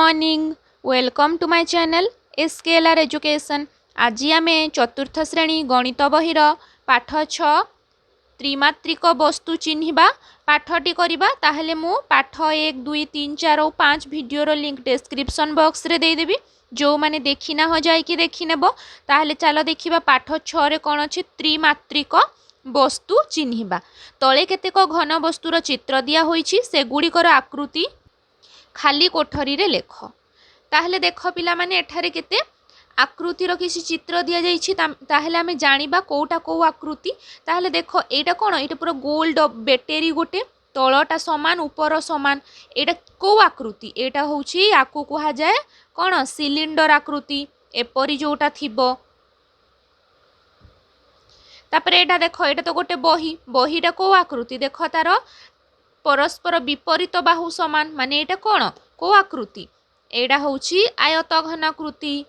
Morning welcome to my channel SKLR education. आज आम चतुर्थ श्रेणी गणित बहिर पाठ 6 त्रिमात्रिक वस्तु चिन्हिबा पाठटी करिबा। ताहले मु पाठ 1 2 3 4 और 5 वीडियोर लिंक डिस्क्रिप्शन बॉक्स रे दे देबी। जो माने देखिना हो जाय कि देखिनेबो। ताहले चलो देखिबा पाठ 6 रे कोन अछि त्रिमात्रिक वस्तु चिन्हिबा। तळे केतेक घन वस्तुर चित्र दिया होईछि, से गुडीकर आकृति खाली कोठरी रे लेख। ताहले देख पिला माने एठारे केते आकृतिर किसी चित्र दिया जाइछि, ताहले आमे जानिबा कोउटा को आकृति। ताहले देख एटा कोन, एटा पूरा गोल्ड बैटरी गोटे, तळटा समान ऊपर समान। एटा को आकृति, एटा होछि आकु कुहा जाय कोन सिलिंडर आकृति एपरि जोटा थिबो। तापरे एटा देख, एटा तो गोटे बही, बहीटा को आकृति देख तार परस्पर विपरीत बाहु समान, माने एटा कोन को आकृति, एटा होछि आयत घनाकृति।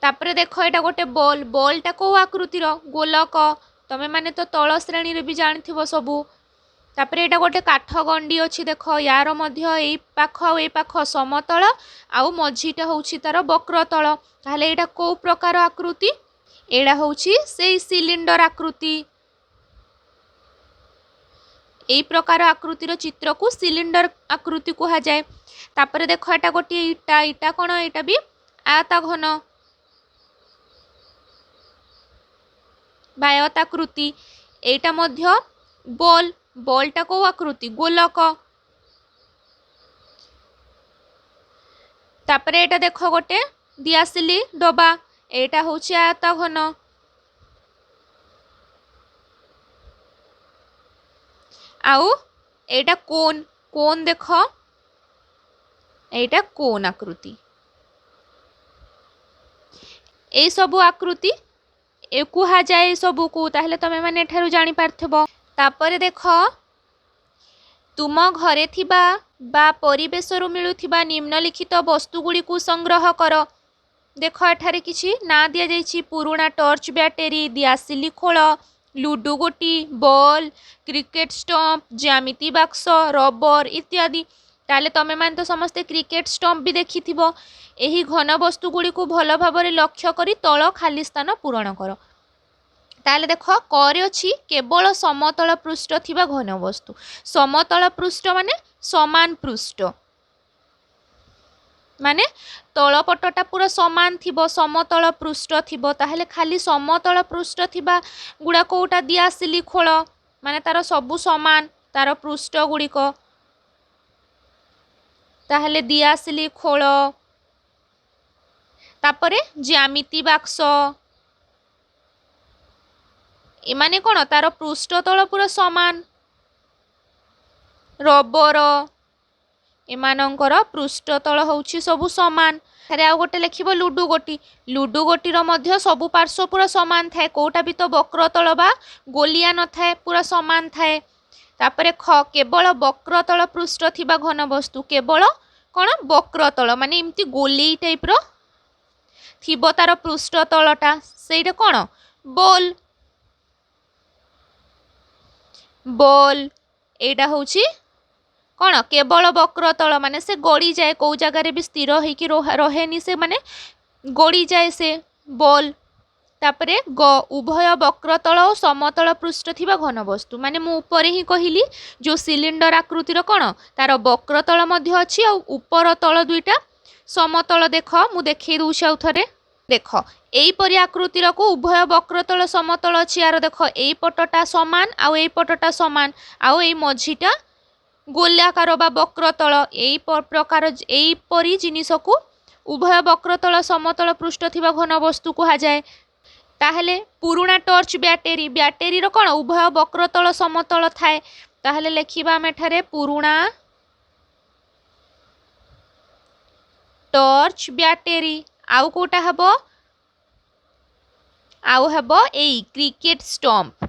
तापरे देख एटा गोटे बॉल, बॉलटा को आकृतिर गोलक, तमे माने तो तळ श्रेणी रे भी जानिथिबो सबु। तापरे एटा गोटे काठ गंडी अछि, देख यार मध्य एई पाख आ एई पाख समतल आउ मझीटा होछि तार वक्रतल। ताहले एटा को प्रकार आकृति, एटा होछि सेई सिलिंडर आकृति। एई प्रकार आकृतिर चित्र को सिलिंडर आकृति कहा जाए। तापरे देख एटा गोटे इटा, इटा कोन, एटा भी आयत घन बायताकृति। एटा मध्य बॉल, बॉलटा को आकृति गोलक। तापरे एटा देख गोटे दियासिली डबा, एटा होछि आयत घन। आउ एटा कोन, कोन देख एटा कोन आकृति। ए सबु आकृति ए कुहा जाए सबु को। ताहले तमे माने एठारु जानि पारथबो। तापरे देख तुम घरे थिबा बा परिवेशरु मिलुथिबा निम्नलिखित वस्तु गुडी को संग्रह कर। देख एठारे किछि ना दिया जाइछि, पुराना टॉर्च बैटरी, दियासिली खोल, लुडो गोटी, बॉल, क्रिकेट स्टंप, ज्यामिति बाक्स, रबर इत्यादि। ताले तमे मान तो समस्ते क्रिकेट स्टंप भी देखिथिबो। एही घन वस्तु गुडी को भल भाबरे लक्ष्य करी तळ खाली स्थान पूरण कर। ताले देख करे अछि केवल समतल पृष्ठ थिबा घन वस्तु। समतल पृष्ठ माने समान पृष्ठ, माने तळपटटा पूरा समान थिबो, समतल पृष्ठ थिबो। ताहले खाली समतल पृष्ठ थिबा गुडा कोटा दियासिली खोल, माने तार सबु समान तार पृष्ठ गुडीक। ताहले दियासिली खोल। तापरे ज्यामिति बाक्स, एमाने कोन तार पृष्ठ तळ पूरा समान। रबर एमानंकर पृष्ठ तळ होउछि सबु समान। थारे आ गोटे लेखिबो लुडो गोटी, लुडो गोटीर मध्य सबु पार्श्व पूरा समान थाए, कोटा भी तो वक्रतल बा गोलिया न थाए, पूरा समान थाए। तापरे ख केवल वक्रतल पृष्ठ थिबा घन वस्तु, केवल कोन वक्रतल माने इमती गोली टाइप रो थिबो तार पृष्ठ तळटा, सेइटा कोन बॉल। बॉल एटा होउछि कोन केवल वक्रतल, माने से गड़ी जाए, को जगह भी स्थिर होइकी रहेनी, से माने गड़ी जाए से बॉल। तापरे ग उभय वक्रतल और समतल पृष्ठ थिबा घन वस्तु, माने मु ऊपर ही कहिली जो सिलिंडर आकृतिर कोन तार वक्रतल मध्य अछि और ऊपर तल दुईटा समतल। देख मु देखै दउछि आउ थरे। देख एई परि आकृतिर को उभय वक्रतल समतल अछि, यार देख एई पटटा समान आउ एई पटटा समान, आउ एई मझीटा गोलाकार बा वक्रतल। एई प्रकार एई परि जिनिस को उभय वक्रतल समतल पृष्ठ थिबा घन वस्तु कहा जाए। ताहले पुराना टॉर्च बैटरी, बैटरी रो कोन उभय वक्रतल समतल थाए। ताहले लेखिबा हम एठारे पुराना टॉर्च बैटरी। आउ कोटा हबो, आउ हबो एई क्रिकेट स्टंप,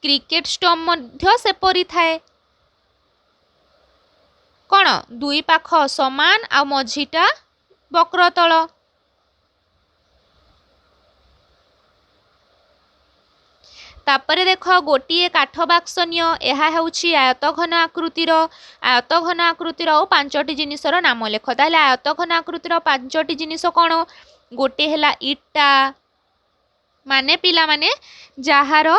क्रिकेट स्टंप मध्य से परि थाए, कोन दुई पाख समान आ मझीटा वक्रतल। तापरे देख गोटे काठ बाक्स नियो यह होउछि आयतघन आकृतिर और पांचटी जिनिसर नाम लेख। ताहले आयतघन आकृतिर पांचटी जिनिस कौन? गोटे हैला इटा माने पिला माने जहार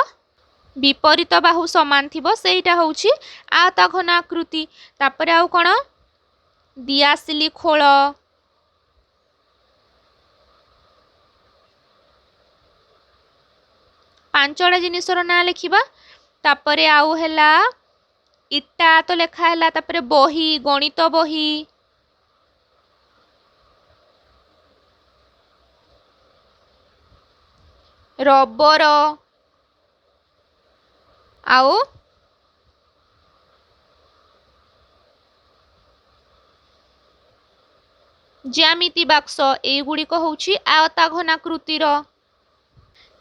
विपरीत बाहु समान थिबो सेटा होउछि आयतघन आकृति। तापरे आउ कोन? दियासिली खोल, पांचटा जिनिसर ना लिखिबा। तापरे आउ हैला इटा तो लेखा हैला। तापरे बही, गणित बही, रबर, आउ ज्यामिति बाक्स एगुड़िक होउछि आयताघन आकृतिर।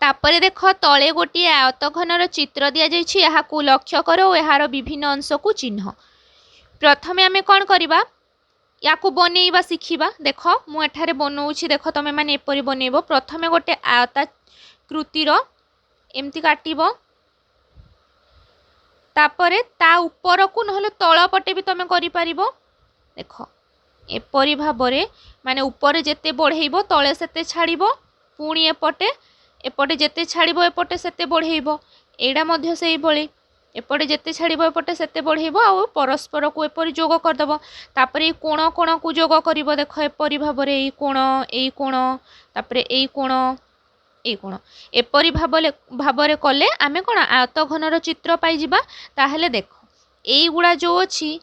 तापरे देख तले गोटे आयतघनर चित्र दिया जाइछि याहाकु लक्ष्य कर और यार विभिन्न अंश को चिन्ह। प्रथमे आमे कोन करिबा? याकु बनेइबा शिखिबा। देख मु एठारे बनौछि, देख तमे माने एपरि बनेइबो। प्रथमे गोटे आयताकृतिर एमति काटिबो, तापरे ता ऊपर को नहले तळ पटे भी तमे करि परिबो। देख एपरि भाबरे माने ऊपर जेते बढ़ेइबो तळे सेते छाड़िबो, पुणी एपटे एपटे जेते छाड़िबो एपटे सेते बढ़ेइबो। एडा मध्य सेही भଳି एपटे जेते छाड़िबो एपटे सेते बढ़ेइबो आ परस्पर को एपरि जोग करदबो। तापरे कोण कोण को जोग करिवो। देख एपरि भाबरे एई कोण तापरे एई कोण एपरि भाबरे कले आमे कोण आयतघनर चित्र पाई जिबा। ताहले देख एई गुडा जो अछि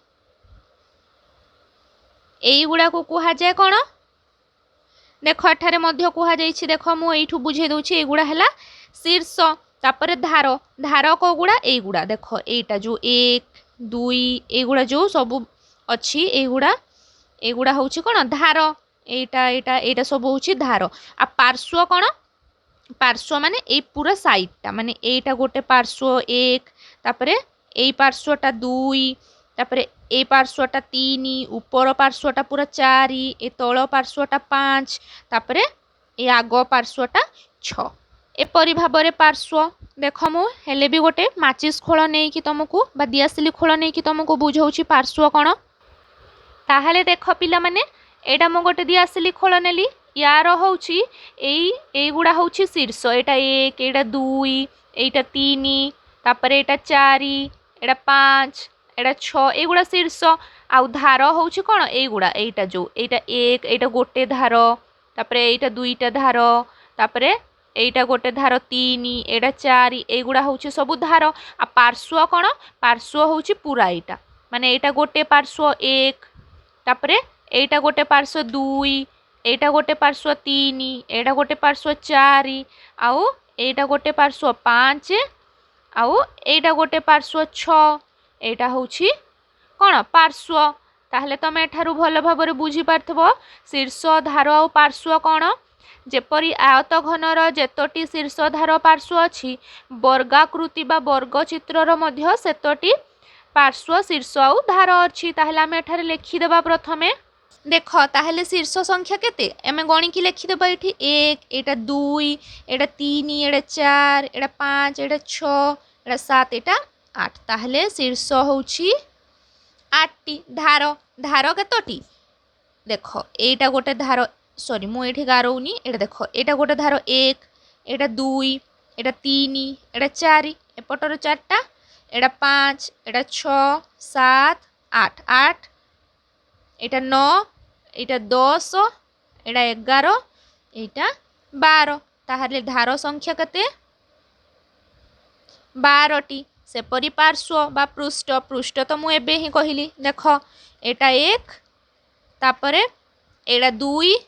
एई गुडा को कुहा जाय कोण? देख एठारे मध्य कुहा जाइछि। देख मु एइठु बुझे दउछि एगुडा हैला शीर्ष। तापरे धार, धार को गुडा एगुडा। देख एटा जो 1 2 एगुडा जो सब अछि एगुडा होउछि कोन? धार। एटा सब होउछि धार। आ पार्श्व कोन? पार्श्व माने ए पूरा साइडटा माने एटा गोटे पार्श्व 1, तापरे एई पार्श्वटा 2, तापरे ए पार्श्वटा 3, ऊपर पार्श्वटा पूरा 4, ए तळ पार्श्वटा 5, तापरे ए आग पार्श्वटा 6। एपरि भाबरे पार्श्व देख मु हेले भी गोटे माचिस खोल नहीं कि तुमको बा दियासिली खोल नहीं कि तुमको बुझाउछि पार्श्व कोन। ताहले देख पिला माने एटा मु गोटे दियासिली खोल नेली, यार होउछि एई गुडा होउछि शीर्ष। एटा 1, एटा 2, एटा 3, तापरे एटा 4, एटा 5, एटा 6 एगुडा शीर्ष। आउ धार होउछि कोन? एगुडा एटा जो एटा 1 एटा गोटे धार, तापरे एटा 2टा धार, तापरे एटा गोटे धार 3, एटा 4 एगुडा होउछि सब धार। आ पार्श्व कोन? पार्श्व होउछि पूरा एटा माने एटा गोटे पार्श्व 1, तापरे एटा गोटे पार्श्व 2, एटा गोटे पार्श्व 3, एटा गोटे पार्श्व 4, आउ एटा गोटे पार्श्व 5, आउ एटा गोटे पार्श्व 6 एटा होउछि कोन? पार्श्व। ताहले तमे एठारु भल भाबरे बुझी पारथबो शीर्ष धार आ पार्श्व कोन। जेपरि आयतघनर जेतोटी शीर्ष धार पार्श्व अछि वर्गाकृति बा वर्गचित्रर मध्य सेतोटी पार्श्व शीर्ष आ धार अछि। ताहले आमे एठारे लिखि देबा प्रथमे। देख ताहले शीर्ष संख्या केते एमे गणी की लिखि देबा। एठी 1 एटा 2 एटा 3 एटा 4 एटा 5 एटा 6 एटा 7 एटा 8। ताहले शीर्ष होउछि 8टी। धार धार केतोटी? देख एटा गोटे धार, सॉरी मु एठी गारौनी। एटा देख एटा गोटे धार 1 एटा 2 एटा 3 एटा 4 एपटर 4टा, एटा 5 एटा 6 7 8 8 एटा 9 एटा 10 एटा 11 एटा 12। ताहले धार संख्या केते? 12टी। सेपरि पार्श्व बा पृष्ठ, पृष्ठ तो मु एबे ही कहिली। देख एटा 1, तापरे एटा 2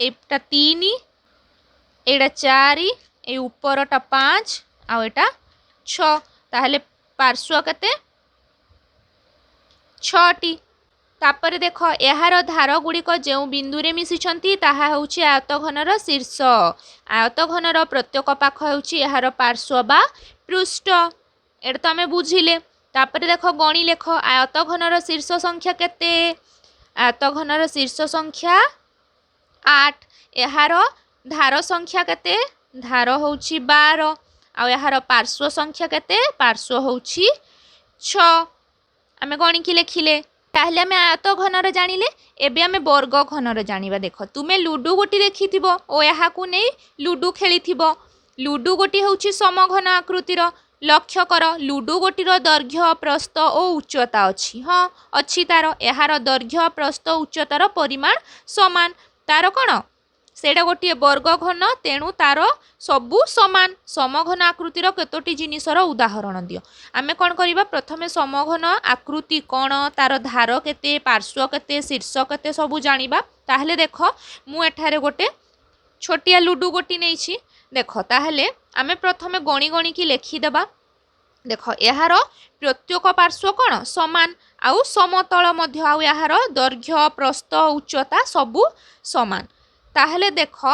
एटा 3 एटा 4 ए ऊपरटा 5 आ एटा 6। ताहले पार्श्व केते? 6टी। तापरे देख यार धार गुड़िक जो बिंदु रे मिसिछंती ताहा होउछि आयतघनर शीर्ष। आयतघनर प्रत्येक पाख होउछि यार पार्श्व बा पृष्ठ। एटा तो आमे बुझिले। तापरे देख गणी लेख आयतघनर शीर्ष संख्या केते? आयतघनर शीर्ष संख्या 8। यार धार संख्या केते? धार होउछि 12। आउ यार पार्श्व संख्या केते पार्श्व होउछि 6 आमे गणिकी लेखिले ताहले आमे आयत घनर जानिले एबे आमे वर्ग घनर जानिबा देख तुमे लुडु गोटी देखिथिबो ओ याहाकु नै लुडु खेलिथिबो लुडु गोटी होउछि समघन आकृतिर लक्ष्य कर लुडु गोटीर दैर्घ्य प्रस्थ और उच्चता अच्छी हाँ अच्छी तार यार दैर्घ्य प्रस्थ उच्चतार परिमाण समान तार कौन सेटा गोटे वर्ग घन तेणु तार सबू समान समघन आकृतिर केतोटी जिनिसर उदाहरण दियो आमे कौन करिबा प्रथमे समघन आकृति कौन तार धार केते पार्श्व केते शीर्ष केते सबू जानिबा ताहले देख मु एठारे गोटे छोटिया लुडु गोटी नेछि देख ताहले आमे प्रथमे गणी गणी की लेखिदेबा देख यार प्रत्येक पार्श्व कौन समान आउ समतल मध्य आउ यार दैर्घ्य प्रस्थ उच्चता सबू समान ताहले देख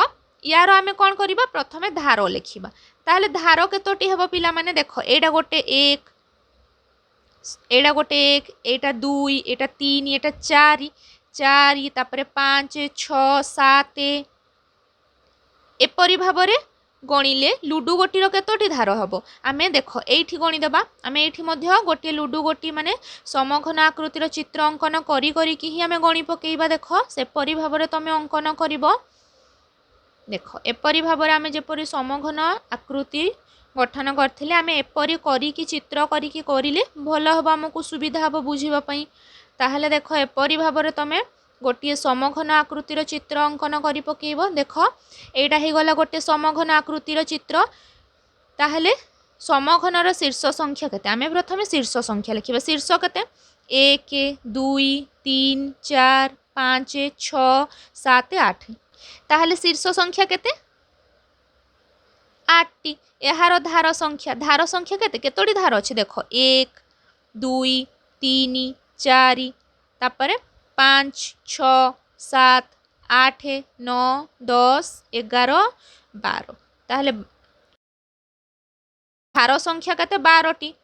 यार आमे कौन करिबा प्रथमे धार लेखिबा ताहले धार केतोटी हेबो पिला माने देख एटा गोटे 1 एटा गोटे 1 एटा 2 एटा 3 एटा 4 4 तापरे 5 6 7 एपरि भाबरे गणिले लुडु गोटीर केतोटी धार हबो आमे देख एठी गणी देबा आमे एठी मध्य गोटे लुडु गोटी माने समघन आकृतिर चित्र अंकन करी करी कि ही आमे गणी पकेइबा देख से परि भाबरे तमे अंकन करिवो देख एपरि भाबरे आमे जेपरि समघन आकृति गठन करथिले आमे एपरि करी कि चित्र करी कि करिले भलो हबो हमकु सुविधा हबो बुझिबा पई ताहले देख एपरि भाबरे तमे गोटे समघन आकृतिर चित्र अंकन करी पकेइबो देख एटा हे गला गोटे समघन आकृतिर चित्र ताहले समघनर शीर्ष संख्या केते आमे प्रथमे शीर्ष संख्या लिखिबा शीर्ष केते 1 2 3 4 5 6 7 8 ताहले शीर्ष संख्या केते 8 टी यार धार संख्या केते केतोटी धार अछि देख 1 2 3 4 तापरे 5 6 7 8 9 10 11 12 ताहले धार संख्या केते 12 टी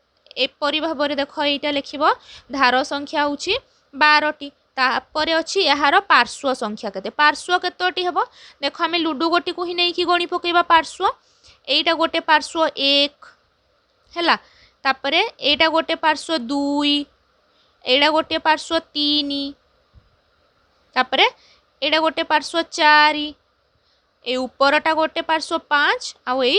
एपरि भाबरे देख एटा लिखिबो धार संख्या होछि 12 टी तापरे अछि यार पार्श्व संख्या केते पार्श्व केतोटी हेबो देख आमे लुडु गोटी को ही नै कि गणी पकेबा पार्श्व एटा गोटे पार्श्व 1 हैला तापरे एटा गोटे पार्श्व 2 एटा गोटे पार्श्व 3 तापरे एटा गोटे पार्श्व 4 ए ऊपरटा गोटे पार्श्व 5 आ ए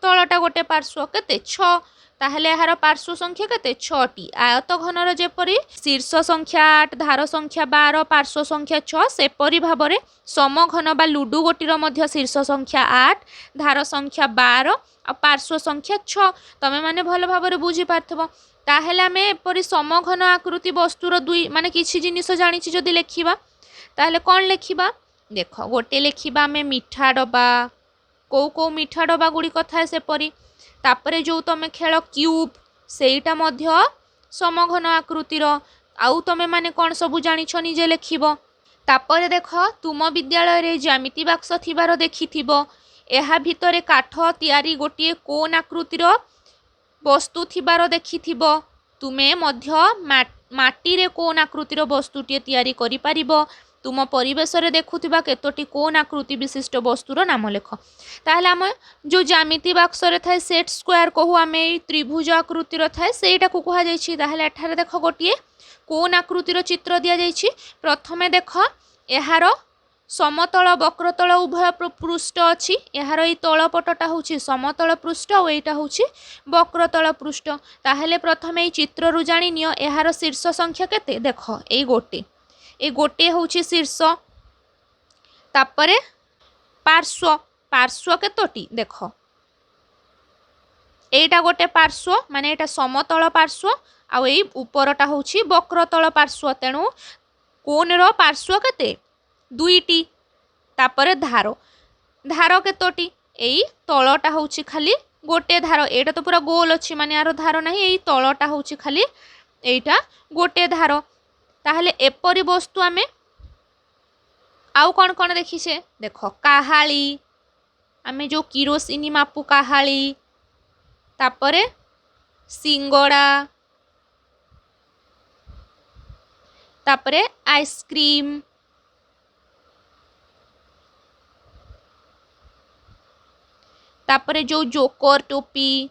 तळटा गोटे पार्श्व केते 6 ताहले यार पार्श्व संख्या केते 6 टी आयत घनर जेपरि शीर्ष संख्या 8 धार संख्या 12 पार्श्व संख्या 6 सेपरि भाबरे समघन बा लुडु गोटीर मध्य शीर्ष संख्या 8 धार संख्या 12 आ पार्श्व संख्या 6 तमे माने भलो भाबरे बुझी पारथबो ताहले आमे एपरि समघन आकृति वस्तुर दुई माने किछि जिनिस जानिछि जदि लेखिबा ताहले कोन लेखिबा देख गोटे लेखिबा आमे मिठा डबा को मिठा डबा गुडी कथा सेपरि तापरे जो तमे खेल क्यूब सेटा मध्य समघन आकृतिर आउ तमे माने कोन सबु जानिछ निजे लेखिबो तापरे देख तुम विद्यालय रे ज्यामिति बाक्स थिबार देखिथिबो एहा भितरे काठ तयारी गोटे कोन आकृतिर वस्तु थिबार देखिथिबो तुमे मध्य माटी रे कोन आकृतिर वस्तुटी तयारी करि पारिबो तुम परिवेश रे देखुथिबा केतोटी कोन आकृति विशिष्ट वस्तुर नाम लेख ताहले आम जो ज्यामिति बाक्स रे थाए सेट स्क्वायर कहू आमे त्रिभुज आकृतिर थाए सेटा को कहा जायछि ताहले एठारे देख गोटिए कोन आकृतिर चित्र दिया जायछि प्रथमे देख एहार समतल वक्रतल उभय पृष्ठ अछि एहार ए तळ पटटा होछि समतल पृष्ठ और एटा होछि वक्रतल पृष्ठ ताहले प्रथमे ए चित्र रु जानि नियो एहार शीर्ष संख्या केते देख ए गोटे होछि शीर्ष तापरे पार्श्व केतोटी देख एटा गोटे पार्श्व माने एटा समतल पार्श्व आ ए ऊपरटा होछि वक्रतल पार्श्व तेणु कोन रो पार्श्व केते दुईटी तापरे धार केतोटी एई तळटा होछि खाली गोटे धार एटा तो पूरा गोल अछि माने यार धार नाही एई तळटा होछि खाली एटा गोटे धार ताहले एपरि वस्तु आमे आउ कोन कोन देखिछे देख काहाली आमे जो किरोसिनी मापु काहाली तापरे सिंगड़ा तापरे आइसक्रीम तापरे जो जोकर टोपी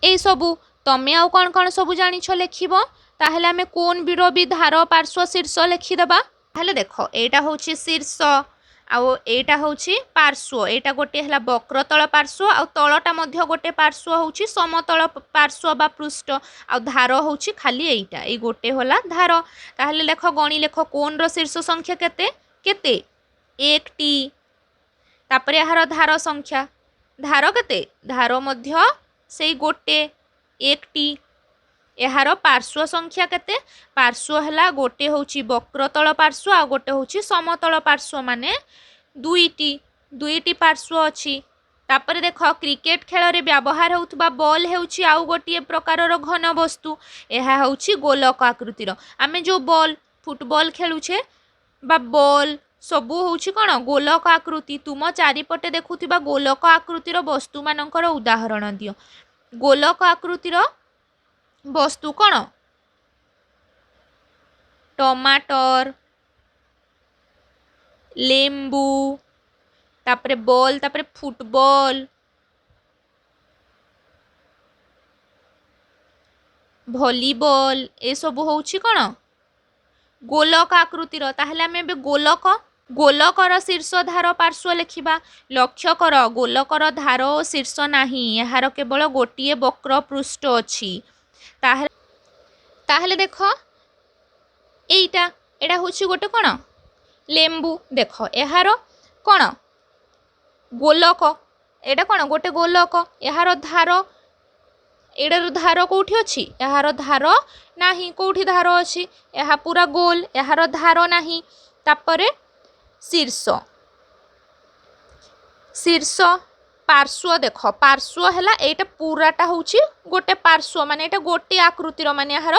ए सबू तमे आउ कौन कौन सबू जानिछ लेखिबो ताहले आमे कोन बीरो भी धार पार्श्व शीर्ष लिखिदेबा ताहले देखो एटा होची शीर्ष आउ एटा होची पार्श्व एटा गोटे हला वक्रतल पार्श्व आउ तलटा मध्य गोटे पार्श्व होची समतल पार्श्व बा पृष्ठ आउ धार होची खाली एटा ए गोटे होला धार ताहले लेख गणी लेख कोन रो शीर्ष संख्या केते केते 1 टी तापरे यार धार संख्या धार केते धार मध्य से गोटे 1 टी यार पार्श्व संख्या केते पार्श्व हला गोटे होची वक्रतल पार्श्व आ गोटे होची समतल पार्श्व माने दुईटी पार्श्व अछि तापर देख क्रिकेट खेल रे व्यवहार होउथबा बॉल हेउची आउ गोटे प्रकार घन वस्तु एहा होउची गोलक आकृतिर आमे जो बॉल फुटबॉल खेलुछे बा बॉल सबू होउची कोन गोलक आकृति तुम चारिपटे देखुथिबा गोलक आकृतिर वस्तु मानकर उदाहरण दियो गोलक आकृतिर वस्तु कौन टमाटर लेंबू तापरे बॉल तापरे फुटबॉल भॉलीबॉल ए सब होउछि कौन गोलक आकृतिर ताहले आमे बे गोलकर शीर्ष धार पार्श्व लिखिबा लक्ष्य कर गोलकर धार और शीर्ष नाही यार केवल गोटे वक्र पृष्ठ अछि ताहले देख एटा होछि गोटे कौन लेंबू देख यार कौन गोलक एटा कौन गोटे गोलक यार धार एडार धार कौटी अछि यार धार नाही कौटी धार अछि यहा पूरा गोल यार धार नाही तापरे शीर्ष पार्श्व देख पार्श्व हैला एटा पूराटा होची गोटे पार्श्व माने एटा गोटे आकृतिर माने यार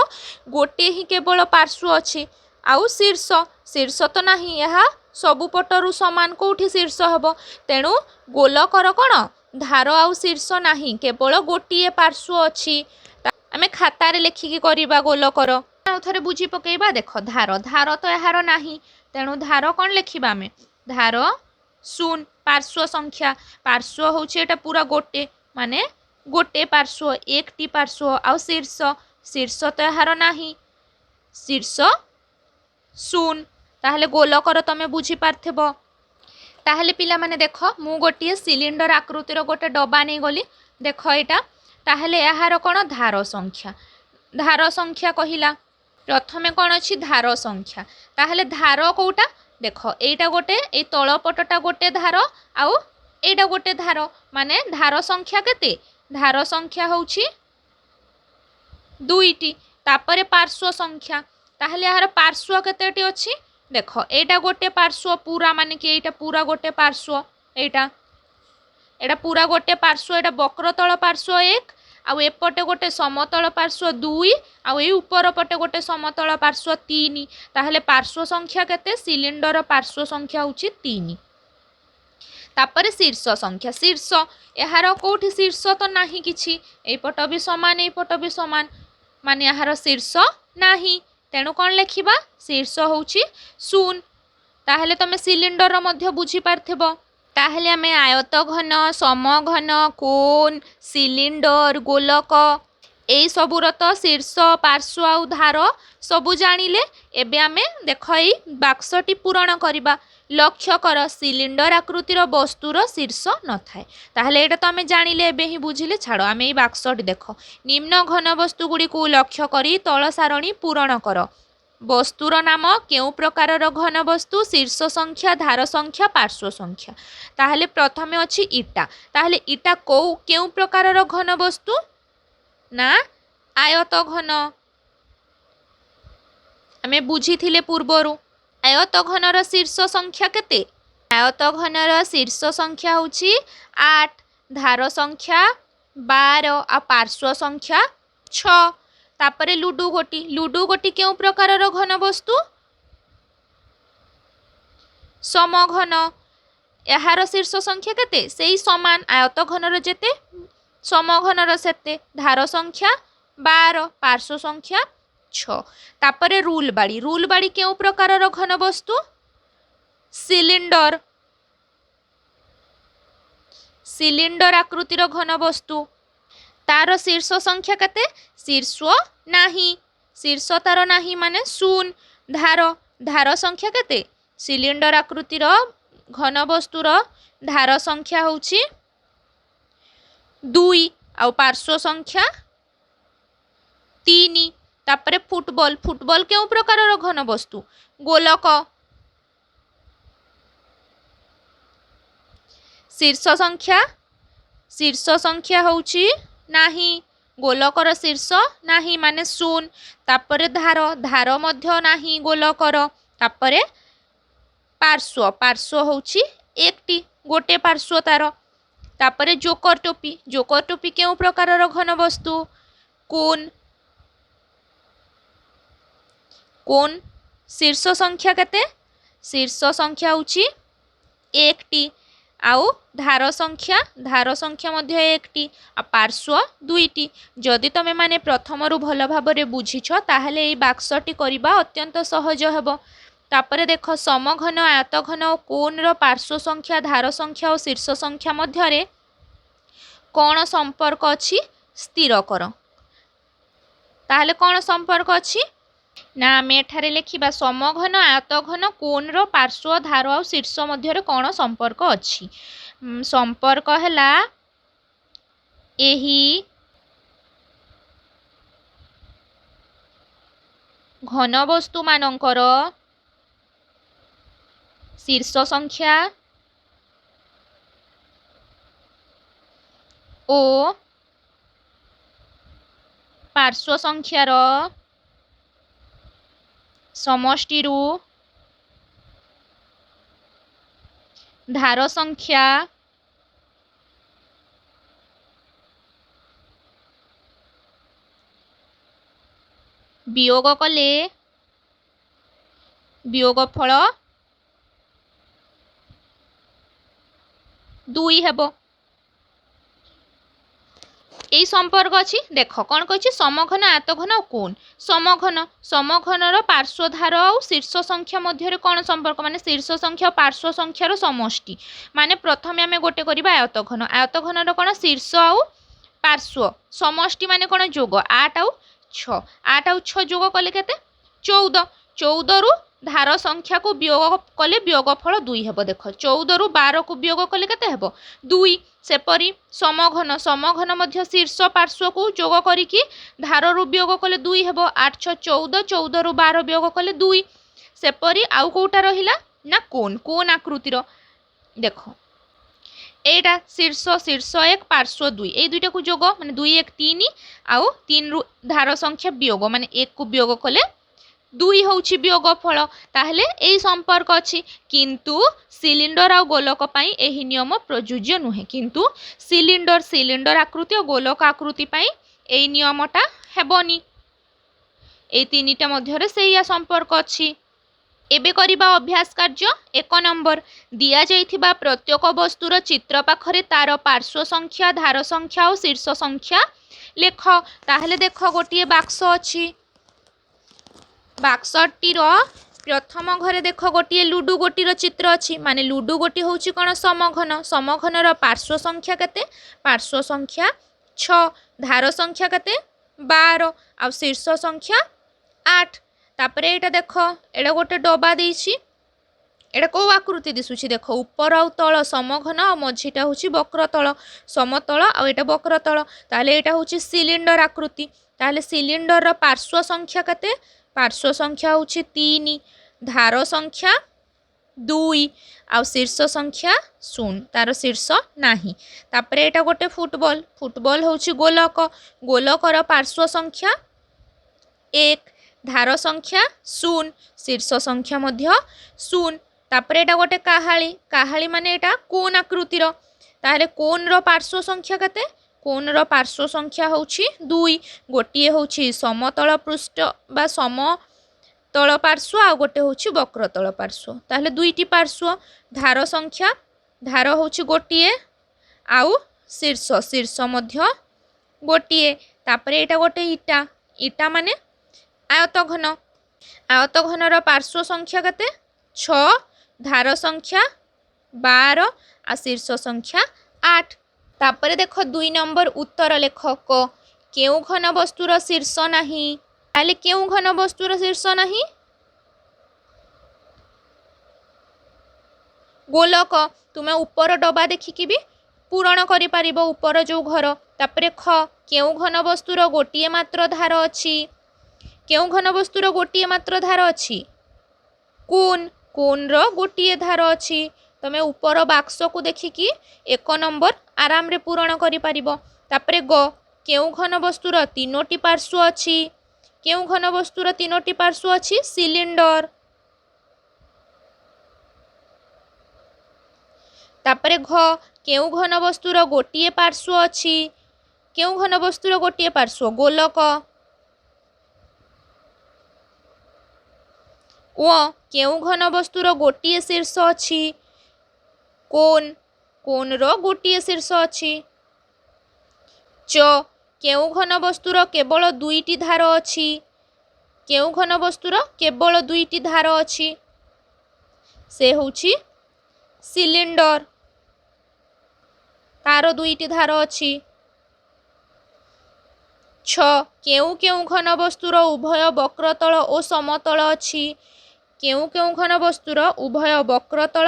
गोटे ही केवल पार्श्व अछि आउ शीर्ष तो नाही यहा सबु पटरु समान कोठी शीर्ष हबो तेणु गोलकर कोन धार आउ शीर्ष नाही केवल गोटे पार्श्व अछि आमे खाता रे लेखिकी करिबा गोलकर आउ थरे बुझी पकेइबा देख धार तो यार नाही तेणु धार कौन लिखा आम धार शून्य पार्श्व संख्या पार्श्व होचे एटा पूरा गोटे माने गोटे पार्श्व 1 टी पार्श्व आउ शीर्ष तो यार नाही शीर्ष शून्य ताहले गोलकर तमे बुझी पारथेबो ताहले पिला माने देख मु गोटे सिलिंडर आकृतिर गोटे डब्बा नहीं गली देख एटा ताहले यार कौन धार संख्या कहिला प्रथमे कौन अच्छी धार संख्या ताहले धार कोटा देख एटा गोटे ए तल पटटा गोटे धार आउ एटा गोटे धार माने धार संख्या केते धार संख्या होउची 2 टी तापरे पार्श्व संख्या ताहले यार पार्श्व केतेटी अछि देख एटा गोटे पार्श्व पूरा माने कि एटा पूरा गोटे पार्श्व एटा पूरा गोटे पार्श्व एटा वक्रतल पार्श्व 1 आउ एपटे गोटे समतल पार्श्व 2 आउ ए ऊपर पटे गोटे समतल पार्श्व 3 ताहले पार्श्व संख्या केते सिलिंडर पार्श्व संख्या होची 3 तापरे शीर्ष संख्या यार कोठी शीर्ष तो नाही किछि ए पट भी समान माने यार शीर्ष नाही तेणु कौन लिखिबा शीर्ष होची 0 ताहले तमे सिलिंडर मध्य बुझी पारथेबो ताहले आमे आयत घन समघन कोन सिलिंडर गोलक ए सबुर तो शीर्ष पार्श्व आउ धार सबु जानिले एबे आमे देख एई बाक्सटी पूरण करिबा लक्ष्य कर सिलिंडर आकृतिर वस्तुर शीर्ष न थाए ताहले एटा तो आमे जानिले एबे ही बुझिले छाड़ो आमे एई बाक्सटी देख निम्न घन वस्तु गुडी को लक्ष्य करी तळ सारणी पूरण कर वस्तुर नाम केउ प्रकार घन वस्तु शीर्ष संख्या धार संख्या पार्श्व संख्या ताहले प्रथमे अछि इटा ताहले इटा केउ प्रकार घन वस्तु ना आयत घन आमे बुझीथिले पूर्वरु आयत घनर शीर्ष संख्या केते आयत घनर शीर्ष संख्या होची 8 धार संख्या 12 आ पार्श्व संख्या 6 तापरे लुडु गोटी केउ प्रकार घन वस्तु समघन यार शीर्ष संख्या केते सेई समान आयत घनर जेते समघनर सेते धार संख्या 12 पार्श्व संख्या 6 तापरे रूल बाड़ी केउ प्रकार घन वस्तु सिलिंडर सिलिंडर आकृतिर घन वस्तु तार शीर्ष संख्या केते शीर्ष नाही शीर्ष तार नाही माने शून्य धार धार संख्या केते सिलिंडर आकृतिर घन वस्तुर धार संख्या होची 2 आउ पार्श्व संख्या 3 तापरे फुटबॉल फुटबॉल केउ प्रकार घन वस्तु गोलक शीर्ष संख्या होची नाही गोलकर शीर्ष नाही माने शून्य तापरे धार धार मध्य नाही गोलकर तापरे पार्श्व पार्श्व होची एकटी गोटे पार्श्व तार तापरे जोकर टोपी केउ प्रकार घन वस्तु कोन कोन शीर्ष संख्या केते शीर्ष संख्या होची एकटी आउ धार संख्या मध्य एकटी आ पार्श्व दुईटी जदि तमे माने प्रथमरु भल भाबरे बुझिछ ताहले एई बाक्सटी करिबा अत्यंत सहज हेबो तापरे देख समघन आयतघन और कोन रो पार्श्व संख्या धार संख्या और शीर्ष संख्या मध्य कौन संपर्क अछि स्थिर कर ताहले कौन संपर्क अछि ना आम एठारे लिखिबा समघन आयतघन कोन रो पार्श्व धार और शीर्ष मध्य कौन संपर्क अछि संपर्क हैला एही घन वस्तु मानकर शीर्ष संख्या ओ पार्श्व संख्यार समष्टिरु धार संख्या वियोग कले वियोगफल 2 हेबो এই সম্পর্ক আছে দেখ কোন কইছি সমঘন আয়তঘন ও কোণ সমঘনর পার্শ্বধার ও শীর্ষ সংখ্যা মধ্যে কোন সম্পর্ক মানে শীর্ষ সংখ্যা ও পার্শ্ব সংখ্যার সমষ্টি মানে প্রথমে আমি গোটে করিবা আয়তঘনর কোন শীর্ষ ও পার্শ্ব সমষ্টি মানে কোন যোগ 8 ଆଉ 6 যোগ কলে কেতে 14 রু धार संख्या को वियोग कले वियोगफल 2 हेबो देख 14 रु 12 को वियोग कले केते हेबो 2 सेपरी समघन मध्य शीर्ष पार्श्व को जोग करिकी धार रु वियोग कले 2 हेबो 8 6 14 14 रु 12 वियोग कले 2 सेपरी आउ कोटा रहिला ना कोन आकृतिर देखो एटा शीर्ष 1 पार्श्व 2 ए दुईटा को जोग माने 2 1 3 आउ 3 रु धार संख्या वियोग माने 1 को वियोग कले 2 होउछि वियोगफल ताहले एई संपर्क अछि किंतु सिलिंडर आ गोलक पई एही नियम प्रयोज्य नुहे किंतु सिलिंडर आकृति और गोलक आकृति पई एई नियमटा हेबोनी एई तीनिटा मध्यरे सेया संपर्क अछि एबे करिबा अभ्यास कार्य 1 नंबर दिया जाइथिबा प्रत्येक वस्तुर चित्र पाखरे तार पार्श्व संख्या धार संख्या और शीर्ष संख्या लेख ताहले देख गोटिए बाक्स अछि बाक्सटीर प्रथम घरे देख गोटे लुडु गोटीर चित्र अच्छी माने लुडु गोटी हूँ कौन समघनर पार्श्व संख्या केते पार्श्व संख्या 6 धार संख्या केते 12 आ शीर्ष संख्या 8 तापरे एटा देख एटा गोटे डबा देछि एटा को आकृति दिसुछि देख ऊपर आ तल समघन आ मझीटा हूँ वक्रतल समतल आ एटा वक्रतल ताले एटा हूँ सिलिंडर आकृति ताले सिलिंडर पार्श्व संख्या केते पार्श्व संख्या हूँ 3 धार संख्या 2 आ शीर्ष संख्या 0 तार शीर्ष नाही तापरे एटा गोटे फुटबॉल हूँ गोलकर पार्श्व संख्या 1 धार संख्या 0 शीर्ष संख्या मध्य 0 तापरे एटा गोटे काहाली माने एटा कोन आकृतिर ताहले कोन रो पार्श्व संख्या केते कोन रो पार्श्व संख्या होछि 2 गोटिए होछि समतल पृष्ठ बा समतल पार्श्व आ गोटे होछि वक्रतल पार्श्व ताहले दुईटी पार्श्व धार संख्या धार होछि गोटिए आउ शीर्ष मध्य गोटिए तापरे एटा गोटे इटा माने आयतघन रो पार्श्व संख्या केते 6 धार संख्या 12 आ शीर्ष संख्या 8। तापर देख 2 नंबर उत्तर लेख क केउ घन वस्तुर शीर्ष नाही ताले केउ घन वस्तुर शीर्ष नाही गोलक तुमे ऊपर डबा देखिकी भी पूरण करि परिबो ऊपर जो घर। तापर ख केउ घन वस्तुर गोटिए मात्र धार अछि केउ घन वस्तुर गोटिए मात्र धार अछि कोन कोन रो गोटिए धार अछि तमे ऊपर बाक्स को देखिकी 1 नंबर आराम रे पूरण करि परिबो। तापर ग केउ घन वस्तुर 3टी पार्श्व अछि केउ घन वस्तुर 3टी पार्श्व अछि सिलिंडर। तापर घ केउ घन वस्तुर गोटिए पार्श्व अछि केउ घन वस्तुर गोटिए पार्श्व गोलक। ओ केउ घन वस्तुर गोटिए शीर्ष अछि कोन कोन रो गोटिए शीर्ष अछि। च केउ घन वस्तुर केवल 2टी धार अछि केउ घन वस्तुर केवल 2टी धार अछि से होछि सिलिंडर तार 2टी धार अछि। छ केउ केउ घन वस्तुर उभय वक्रतल और समतल अछि केउ केउ घन वस्तुर उभय वक्रतल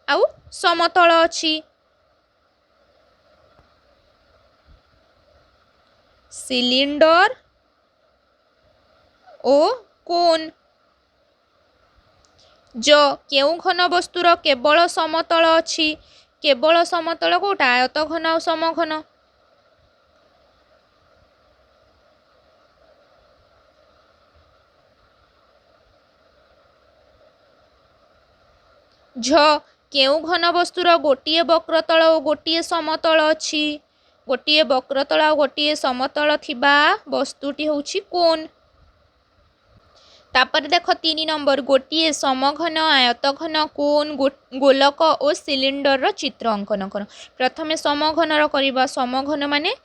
आउ समतल अछि सिलिंडर ओ कोन। ज केउ घन वस्तुर केवल समतल अछि केवल समतल कोटा आयत घन और समघन। झ केउ घन वस्तुर गोटिए वक्रतल और गोटिए समतल अछि गोटिए वक्रतल और गोटिए समतल थिबा वस्तुटी होछि कोन। तापर देख 3 नंबर गोटिए समघन आयतघन कोन गोलक और सिलिंडर रो चित्र अंकन कर। प्रथमे समघन रो करिबा समघन माने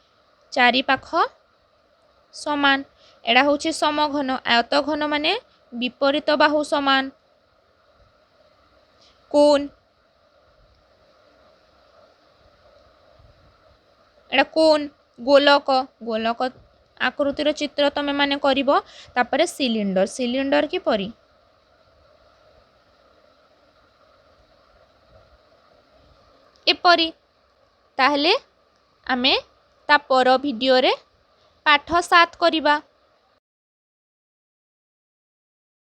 चारि पाख समान एडा होछि समघन आयतघन माने विपरीत बाहु समान कोन एडा कोन गोलक गोलक आकृतिर चित्र तमे माने करिबो। तापरे सिलिंडर सिलिंडर की परी एपरी ताहले आमे ता पर भिडियो रे पाठ 7 करिबा।